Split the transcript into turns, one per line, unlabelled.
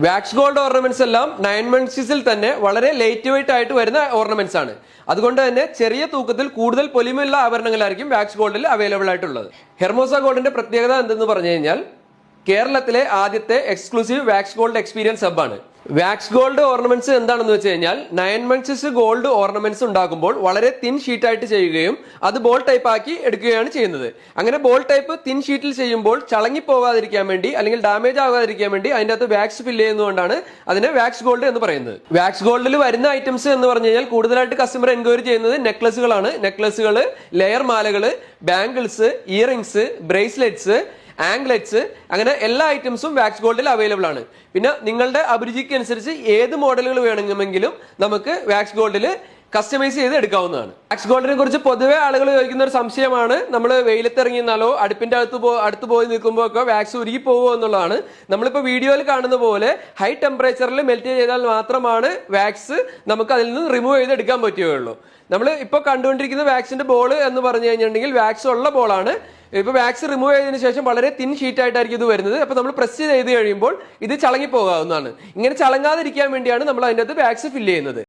Wax gold ornaments എല്ലാം 9 മൺസിൽ തന്നെ വളരെ ലൈറ്റ് വെയിറ്റ് ആയിട്ട് വരുന്ന ഓർണമെന്റ്സ് ആണ്. അതുകൊണ്ട് തന്നെ ചെറിയ തൂക്കത്തിൽ കൂടുതൽ പൊലിമയുള്ള ആഭരണങ്ങളായിരിക്കും വാക്സ് ഗോൾഡിൽ അവൈലബിൾ ആയിട്ടുള്ളത്. ഹെർമോസ ഗോൾഡിന്റെ പ്രത്യേകത എന്തെന്ന് പറഞ്ഞു കഴിഞ്ഞാൽ കേരളത്തിലെ ആദ്യത്തെ എക്സ്ക്ലൂസീവ് വാക്സ് ഗോൾഡ് എക്സ്പീരിയൻസ് ഹബ്ബാണ്. വാക്സ് ഗോൾഡ് ഓർണമെന്റ്സ് എന്താണെന്ന് വെച്ച് കഴിഞ്ഞാൽ 9 മൺസിസ് ഗോൾഡ് ഓർണമെന്റ്സ് ഉണ്ടാക്കുമ്പോൾ വളരെ തിൻ ഷീറ്റ് ആയിട്ട് ചെയ്യുകയും അത് ബോൾ ടൈപ്പ് ആക്കി എടുക്കുകയാണ് ചെയ്യുന്നത്. അങ്ങനെ ബോൾ ടൈപ്പ് തിൻ ഷീറ്റിൽ ചെയ്യുമ്പോൾ ചളങ്ങി പോകാതിരിക്കാൻ വേണ്ടി അല്ലെങ്കിൽ ഡാമേജ് ആകാതിരിക്കാൻ വേണ്ടി അതിന്റെ അകത്ത് വാക്സ് ഫില്ല് ചെയ്യുന്നതുകൊണ്ടാണ് അതിനെ വാക്സ് ഗോൾഡ് എന്ന് പറയുന്നത്. വാക്സ് ഗോൾഡിൽ വരുന്ന ഐറ്റംസ് എന്ന് പറഞ്ഞു കഴിഞ്ഞാൽ കൂടുതലായിട്ട് കസ്റ്റമർ എൻക്വയറി ചെയ്യുന്നത് നെക്ലസുകളാണ്. നെക്ലസുകൾ, ലെയർ മാലകള്, ബാംഗിൾസ്, ഇയറിംഗ്സ്, ബ്രേസ്ലെറ്റ്സ്, ആംഗ്ലെറ്റ്സ്, അങ്ങനെ എല്ലാ ഐറ്റംസും വാക്സ് ഗോൾഡിൽ അവൈലബിൾ ആണ്. പിന്നെ നിങ്ങളുടെ അഭിരുചിക്ക് അനുസരിച്ച് ഏത് മോഡലുകൾ വേണമെങ്കിലും നമുക്ക് വാക്സ് ഗോൾഡിൽ കസ്റ്റമൈസ് ചെയ്ത് എടുക്കാവുന്നതാണ്. വാക്സ് ഗോൾഡിനെ കുറിച്ച് പൊതുവെ ആളുകൾ ചോദിക്കുന്ന ഒരു സംശയമാണ്, നമ്മൾ വെയിലത്തിറങ്ങിയെന്നാലോ അടുപ്പിന്റെ അടുത്ത് പോയി നിൽക്കുമ്പോൾ ഒക്കെ വാക്സ് ഉരുകി പോകുമോ എന്നുള്ളതാണ്. നമ്മളിപ്പോൾ വീഡിയോയിൽ കാണുന്ന പോലെ ഹൈ ടെമ്പറേച്ചറിൽ മെൽറ്റ് ചെയ്താൽ മാത്രമാണ് വാക്സ് നമുക്ക് അതിൽ നിന്ന് റിമൂവ് ചെയ്ത് എടുക്കാൻ പറ്റുകയുള്ളൂ. നമ്മൾ ഇപ്പോൾ കണ്ടുകൊണ്ടിരിക്കുന്ന വാക്സിന്റെ ബോൾ എന്ന് പറഞ്ഞു കഴിഞ്ഞിട്ടുണ്ടെങ്കിൽ വാക്സ് ഉള്ള ബോളാണ്. ഇപ്പൊ വാക്സ് റിമൂവ് ചെയ്തതിനു ശേഷം വളരെ തിൻ ഷീറ്റ് ആയിട്ടായിരിക്കും ഇത് വരുന്നത്. അപ്പൊ നമ്മൾ പ്രസ് ചെയ്ത് കഴിയുമ്പോൾ ഇത് ചളങ്ങി പോകാവുന്നതാണ്. ഇങ്ങനെ ചളങ്ങാതിരിക്കാൻ വേണ്ടിയാണ് നമ്മൾ അതിൻ്റെ അകത്ത് വാക്സ് ഫില്ല് ചെയ്യുന്നത്.